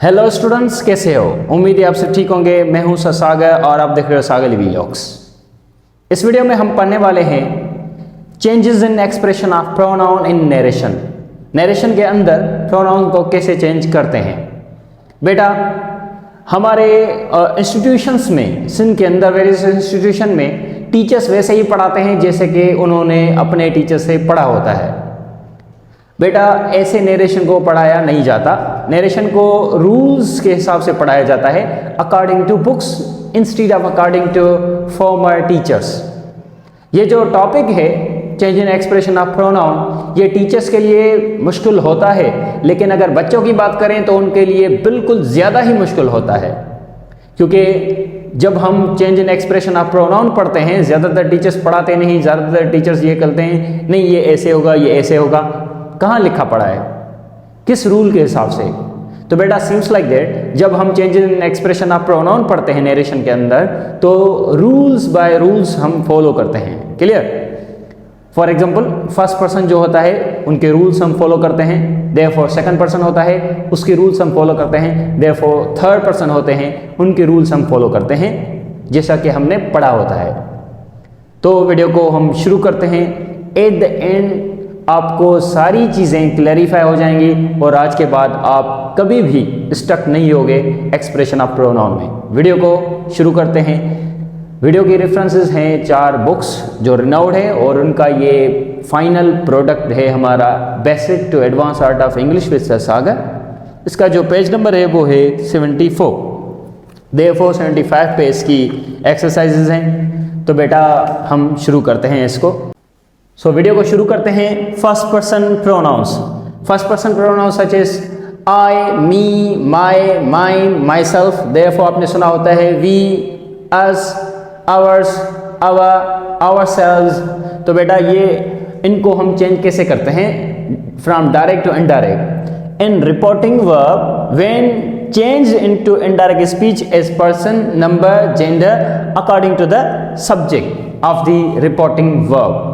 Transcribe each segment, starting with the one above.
Hello students, कैसे हो? उम्मीद है आप सब ठीक होंगे। मैं हूं सर सागर और आप देख रहे हो सागर व्लॉग्स। इस वीडियो में हम पढ़ने वाले हैं changes in expression of pronoun in narration. Narration के अंदर प्रोनाउन को कैसे चेंज करते हैं। बेटा, हमारे इंस्टीट्यूशंस में, सिंध के अंदर वेरियस इंस्टीट्यूशन में टीचर्स वैसे ही पढ़ाते हैं जैसे कि उन्होंने अपने टीचर से पढ़ा होता है। बेटा, ऐसे नरेशन को पढ़ाया नहीं जाता। नरेशन को रूल्स के हिसाब से पढ़ाया जाता है, according to books instead of according to former teachers. ये जो टॉपिक है change in expression of pronoun, ये टीचर्स के लिए मुश्किल होता है, लेकिन अगर बच्चों की बात करें तो उनके लिए बिल्कुल ज़्यादा ही मुश्किल होता है। क्योंकि जब हम change in expression of pronoun पढ़ते हैं, ज़्यादातर टीचर्स पढ़ाते नहीं, ज़्यादातर टीचर्स ये करते हैं नहीं ये ऐसे होगा, ये ऐसे होगा। कहाँ लिखा पड़ा है, किस रूल के हिसाब से? तो बेटा, सीम्स लाइक दैट जब हम change in expression of pronoun पढ़ते हैं नरेशन के अंदर, तो रूल्स बाय रूल्स हम फॉलो करते हैं। Clear? For example, first person जो होता है उनके रूल्स हम फॉलो करते हैं, देयरफॉर सेकंड पर्सन होता है उसके रूल्स हम फॉलो करते हैं, देयरफॉर थर्ड पर्सन होते हैं उनके रूल्स हम फॉलो करते हैं, जैसा कि हमने पढ़ा होता है। तो वीडियो को हम शुरू करते हैं। एट द एंड आपको सारी चीज़ें क्लैरिफाई हो जाएंगी और आज के बाद आप कभी भी स्टक नहीं होगे एक्सप्रेशन ऑफ प्रोनाउन में। वीडियो को शुरू करते हैं। वीडियो की रेफरेंसेस हैं 4 बुक्स जो रिनाउड है और उनका ये फाइनल प्रोडक्ट है हमारा basic to advance art of English with sir Sagar. इसका जो पेज नंबर है वो है 74। देयरफॉर 75 पे इसकी एक्सरसाइजेज हैं। तो बेटा, हम शुरू करते हैं इसको। वीडियो को शुरू करते हैं। First person pronouns. First person pronouns such as I, me, my, mine, myself. Therefore आपने सुना होता है we, us, ours, our, ourselves. तो बेटा, ये इनको हम चेंज कैसे करते हैं? From direct to indirect. In reporting verb when change into indirect speech as person, number, gender according to the subject of the reporting verb.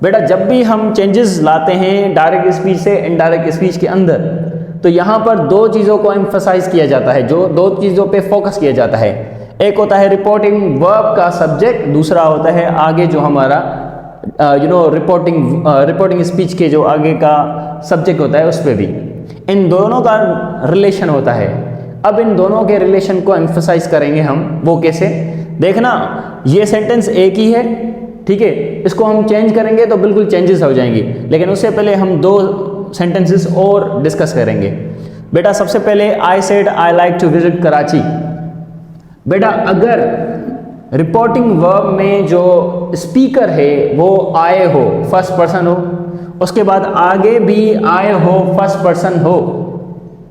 बेटा, जब भी हम चेंजेस लाते हैं डायरेक्ट स्पीच से इनडायरेक्ट स्पीच के अंदर, तो यहाँ पर 2 चीज़ों को एम्फसाइज किया जाता है, जो 2 चीज़ों पे फोकस किया जाता है। एक होता है रिपोर्टिंग वर्ब का सब्जेक्ट, दूसरा होता है आगे जो हमारा रिपोर्टिंग स्पीच के जो आगे का सब्जेक्ट होता है उस पर भी। इन दोनों का रिलेशन होता है। अब इन दोनों के रिलेशन को एम्फसाइज करेंगे हम। वो कैसे? देखना, ये सेंटेंस एक ही है, ठीक है, इसको हम चेंज करेंगे तो बिल्कुल चेंजेस हो जाएंगी, लेकिन उससे पहले हम 2 सेंटेंसेस और डिस्कस करेंगे। बेटा, सबसे पहले I said I like to visit Karachi. बेटा, अगर रिपोर्टिंग वर्ब में जो स्पीकर है वो आए हो, फर्स्ट पर्सन हो, उसके बाद आगे भी आए हो, फर्स्ट पर्सन हो,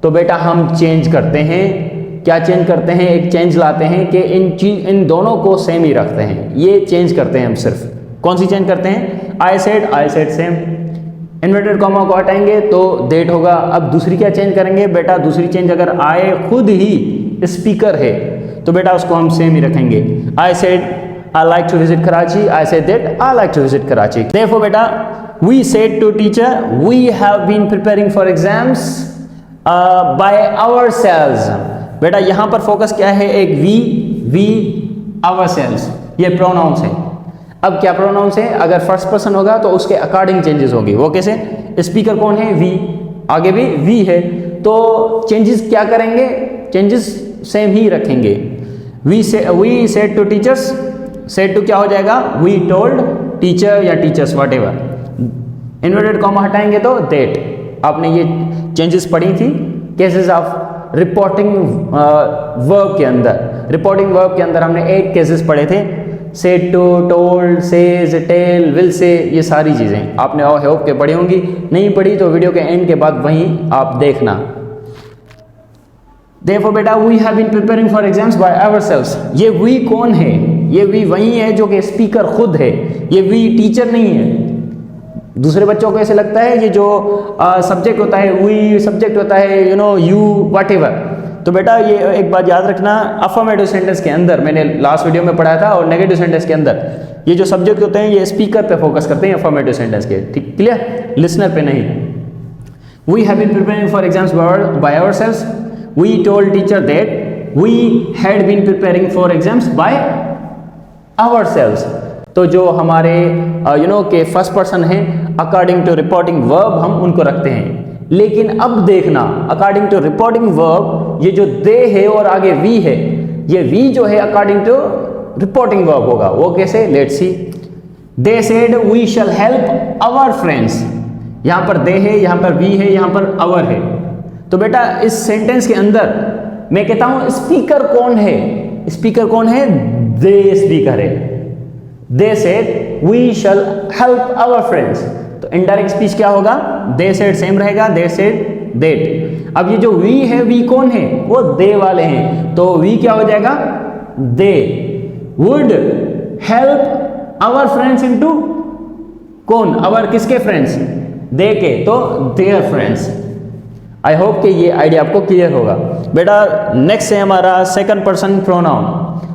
तो बेटा हम चेंज करते हैं। क्या चेंज करते हैं? एक चेंज लाते हैं कि इन दोनों को सेम ही रखते हैं। ये चेंज करते हैं हम सिर्फ। कौन सी चेंज करते हैं? I said same. Inverted comma को हटाएंगे तो देट होगा। अब दूसरी क्या चेंज करेंगे? बेटा, दूसरी चेंज अगर आए खुद ही स्पीकर है तो बेटा उसको हम सेम ही रखेंगे। I said I like to visit Karachi, I said that I like to visit Karachi. Therefore बेटा, we said to teacher we have been preparing for exams by ourselves. बेटा, यहाँ पर फोकस क्या है? एक वी, आवरसेल्व्स, ये प्रोनाउंस है। अब क्या प्रोनाउंस है? अगर फर्स्ट पर्सन होगा तो उसके अकॉर्डिंग चेंजेस होगी। वो कैसे? स्पीकर कौन है? वी, आगे भी वी है, तो चेंजेस क्या करेंगे? चेंजेस सेम ही रखेंगे। We said to teachers, said to क्या हो जाएगा? वी टोल्ड टीचर या teachers, whatever. Inverted comma हटाएंगे तो दैट। आपने ये चेंजेस पढ़ी थी केसेस ऑफ रिपोर्टिंग वर्ब के अंदर। रिपोर्टिंग वर्ब के अंदर हमने 8 केसेस पढ़े थे, said to, told, says, tell, will say, ये सारी चीज़ें आपने आई होप के पढ़ी होंगी। नहीं पढ़ी तो वीडियो के एंड के बाद वहीं आप देखना। देयरफॉर बेटा, we have been preparing for exams by ourselves. ये वी कौन है? ये वी वही है जो कि स्पीकर खुद है। ये वी टीचर नहीं है। दूसरे बच्चों को ऐसे लगता है ये जो सब्जेक्ट होता है, वी सब्जेक्ट होता है, यू, वट एवर। तो बेटा, ये एक बात याद रखना, अफर्मेटिव सेंटेंस के अंदर मैंने लास्ट वीडियो में पढ़ाया था, और नेगेटिव सेंटेंस के अंदर ये जो सब्जेक्ट होते हैं ये स्पीकर पे फोकस करते हैं, अफर्मेटिव सेंटेंस के। ठीक, क्लियर? लिसनर पे नहीं। We have been preparing for exams by ourselves. We told teacher that we had been preparing for exams by ourselves. तो जो हमारे के फर्स्ट पर्सन है, अकॉर्डिंग टू रिपोर्टिंग वर्ब हम उनको रखते हैं। लेकिन अब देखना, अकॉर्डिंग टू रिपोर्टिंग वर्ब ये जो दे है और आगे वी है, ये वी जो है अकॉर्डिंग टू रिपोर्टिंग वर्ब होगा। वो कैसे, let's see. They said we shall help our friends. यहां पर दे है, यहां पर वी है, यहां पर आवर है। तो बेटा इस सेंटेंस के अंदर मैं कहता हूं स्पीकर कौन है? स्पीकर कौन है? दे स्पीकर है। They said we shall help our friends. तो इनडायरेक्ट स्पीच क्या होगा? दे सेड सेम रहेगा, दे सेड देट। अब ये जो वी है, वी कौन है? वो दे वाले हैं, तो वी क्या हो जाएगा? They would help our friends into कौन? आवर किसके फ्रेंड्स? दे के, तो देयर फ्रेंड्स। आई होप कि ये आइडिया आपको क्लियर होगा। बेटा नेक्स्ट है हमारा सेकंड पर्सन प्रोनाउन।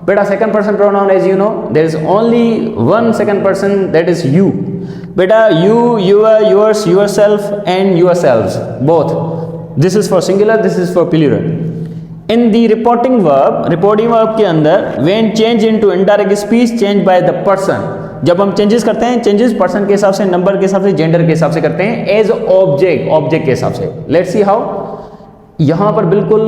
बेटा second person pronoun as you know there is only one second person, that is you. बेटा you, your, yours, yourself and yourselves both. This is for singular, this is for plural. In the reporting verb के अंदर when change into indirect speech change by the person. जब हम changes करते हैं, changes person के हिसाब से, number के हिसाब से, जेंडर के हिसाब से करते हैं, एज ऑब्जेक्ट के हिसाब से। Let's see how. यहां पर बिल्कुल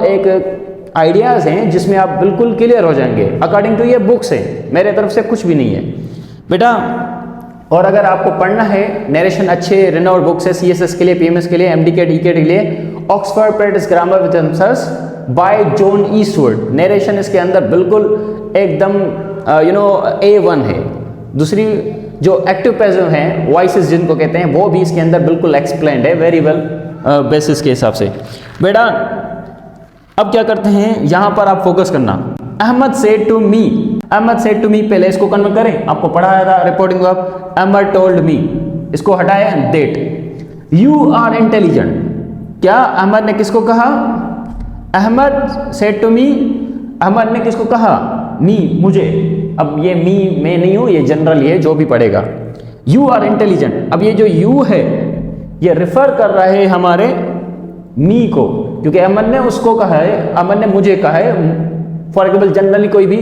एक आइडियाज हैं जिसमें आप बिल्कुल क्लियर हो जाएंगे। अकॉर्डिंग टू ये बुक्स है, मेरे तरफ से कुछ भी नहीं है बेटा। और अगर आपको पढ़ना है नरेशन अच्छे रिनाउंड बुक्स है CSS के लिए, PMS के लिए, MDK DK के लिए, Oxford practice grammar with answers bye John Eastwood. Narration इसके अंदर बिल्कुल एकदम A1 है। दूसरी जो एक्टिव पैसिव हैं, वॉइसेस जिनको कहते हैं, वो भी इसके अंदर बिल्कुल एक्सप्लेन्ड है वेरी वेल बेसिस के हिसाब से। बेटा अब क्या करते हैं, यहां पर आप फोकस करना। Ahmad said to me, Ahmad said to me, पहले इसको कन्वर्ट करें, आपको पढ़ाया था reporting verb. Ahmad told me, इसको हटाया देट। यू आर इंटेलिजेंट, क्या अहमद ने किसको कहा? Ahmad said to me, Ahmad ने किसको कहा? मी, मुझे। अब ये मी मैं नहीं हूं, ये जनरल है, जो भी पढ़ेगा। You are intelligent. अब ये जो यू है ये रेफर कर रहा है हमारे मी को, क्योंकि अहमद ने उसको कहा है, अहमद ने मुझे कहा है। फॉर एग्जाम्पल जनरली कोई भी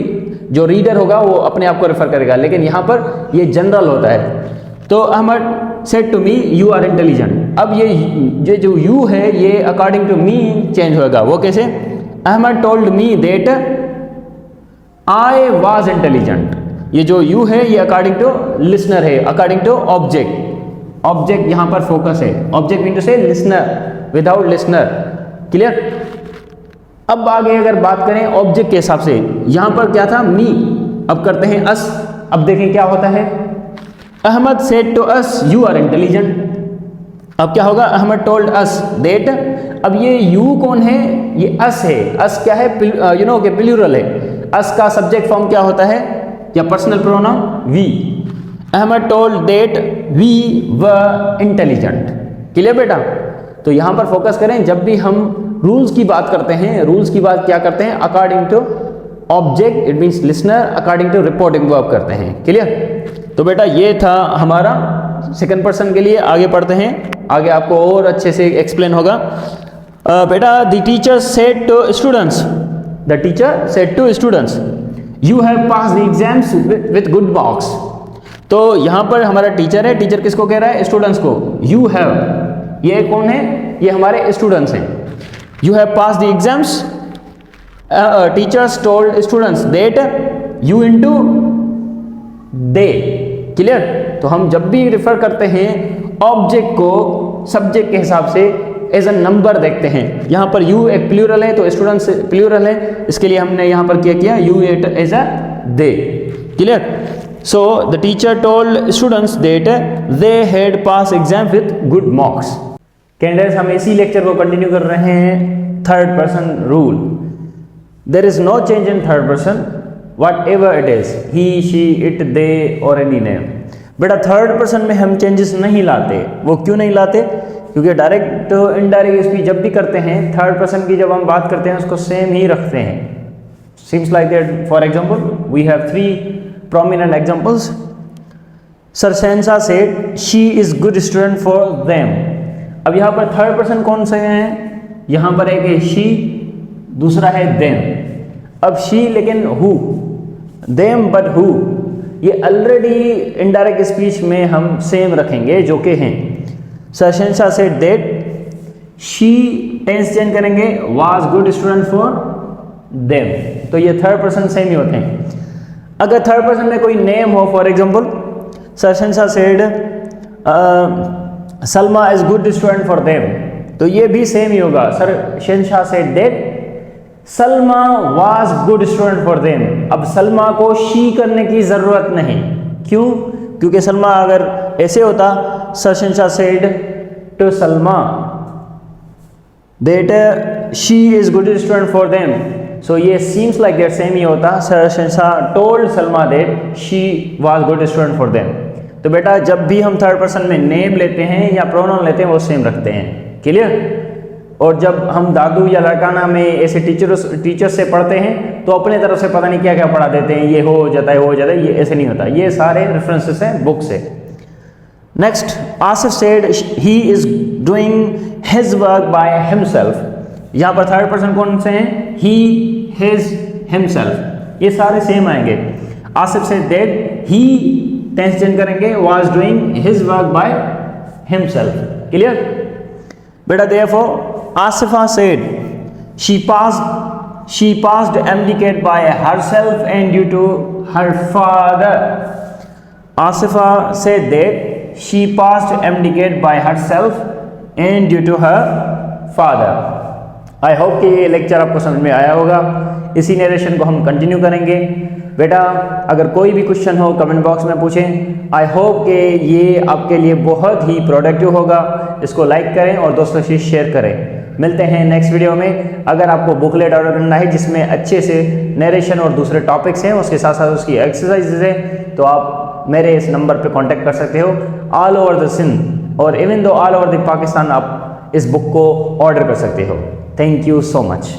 जो रीडर होगा वो अपने आप को रेफर करेगा, लेकिन यहां पर ये जनरल होता है। तो Ahmad said to me you are intelligent. अब ये जो यू है ये अकॉर्डिंग टू मी चेंज होगा। वो कैसे? Ahmad told me that I was intelligent. ये जो यू है ये अकॉर्डिंग टू लिसनर है, अकॉर्डिंग टू ऑब्जेक्ट। ऑब्जेक्ट यहां पर फोकस है। Object mean to say listener, without listener. Clear? अब आगे अगर बात करें ऑब्जेक्ट के हिसाब से, यहां पर क्या था? मी। अब करते हैं अस। अब देखें क्या होता है। Ahmad said to us you are intelligent. अब क्या होगा? Ahmad told us that. अब ये यू कौन है? ये अस है। अस क्या है? के प्लूरल है। अस का सब्जेक्ट फॉर्म क्या होता है या personal pronoun? We. Ahmad told that we were intelligent. Clear बेटा? तो यहां पर फोकस करें। जब भी हम रूल्स की बात करते हैं, रूल्स की बात क्या करते हैं? According to object, it means listener, according to reporting verb करते हैं। क्लियर? तो बेटा ये था हमारा सेकंड पर्सन के लिए। आगे पढ़ते हैं, आगे आपको और अच्छे से एक्सप्लेन होगा। बेटा the teacher said to students, the teacher said to students you have pass the exams with good marks. तो यहां पर हमारा टीचर है, टीचर किसको कह रहा है? स्टूडेंट्स को। यू हैव, ये कौन है? ये हमारे स्टूडेंट्स हैं। You have pass the exams, teachers told students that you into they. Clear? तो हम जब भी रिफर करते हैं ऑब्जेक्ट को सब्जेक्ट के हिसाब से एज अ नंबर देखते हैं। यहां पर यू एक प्लूरल है तो स्टूडेंट्स प्लूरल है, इसके लिए हमने यहां पर क्या किया? You as a they. Clear? So the teacher told students that they had pass exam with good marks. Candidates हम इसी लेक्चर को कंटिन्यू कर रहे हैं। Third person rule. There is no change in third person, whatever it is, he, she, it, they or any name। बेटा third person में हम changes नहीं लाते। वो क्यों नहीं लाते? क्योंकि डायरेक्ट इनडायरेक्ट स्पीच जब भी करते हैं, थर्ड पर्सन की जब हम बात करते हैं उसको सेम ही रखते हैं। Seems like that. For example we have 3 prominent examples। Sir सेंसा said she is good student for them. अब यहाँ पर थर्ड पर्सन कौन से हैं? यहाँ पर एक है शी, दूसरा है देम। अब शी लेकिन हु, देम बट हु, ये ऑलरेडी इनडायरेक्ट स्पीच में हम सेम रखेंगे जो कि हैं। Shahenshah said that, she tense change करेंगे, was good student for them, तो ये थर्ड पर्सन सेम ही होते हैं। अगर थर्ड पर्सन में कोई नेम हो, for example Shahenshah said Salma is good student for them, तो ये भी सेम ही होगा। शहंशाह said that Salma was good student for them. अब सलमा को शी करने की जरूरत नहीं, क्यों? क्योंकि सलमा अगर ऐसे होता, Shahenshah said to Salma that she is good student for them, so ये सीम्स लाइक दैट सेम ही होता, Shahenshah told Salma that she was good student for them. तो बेटा जब भी हम थर्ड पर्सन में नेम लेते हैं या प्रोनाउन लेते हैं वो सेम रखते हैं, क्लियर? और जब हम दादू या लड़काना में ऐसे टीचर से पढ़ते हैं तो अपने तरफ से पता नहीं क्या क्या पढ़ा देते हैं, ये हो जाता है, वो हो जाता है, ये ऐसे नहीं होता, ये सारे रेफरेंसेस हैं बुक से। Next, Asif said he is doing his work by himself. यहाँ पर थर्ड पर्सन कौन से हैं? ही, हिज, हिमसेल्फ, ये सारे सेम आएंगे। Asif said that, he tense change करेंगे, was doing his work by himself, clear? बेटा therefore Asifa said she passed MDCAT by herself and due to her father. Asifa said that she passed MDCAT by herself and due to her father. I hope कि ये lecture आपको समझ में आया होगा। इसी narration को हम कंटिन्यू करेंगे। बेटा अगर कोई भी क्वेश्चन हो कमेंट बॉक्स में पूछें। आई होप कि ये आपके लिए बहुत ही प्रोडक्टिव होगा। इसको लाइक करें और दोस्तों से शेयर करें। मिलते हैं नेक्स्ट वीडियो में। अगर आपको बुकलेट ऑर्डर करना है जिसमें अच्छे से नरेशन और दूसरे टॉपिक्स हैं, उसके साथ साथ उसकी एक्सरसाइजेज हैं, तो आप मेरे इस नंबर पे कांटेक्ट कर सकते हो। ऑल ओवर द सिंध और even though all over the Pakistan आप इस बुक को ऑर्डर कर सकते हो। Thank you so much.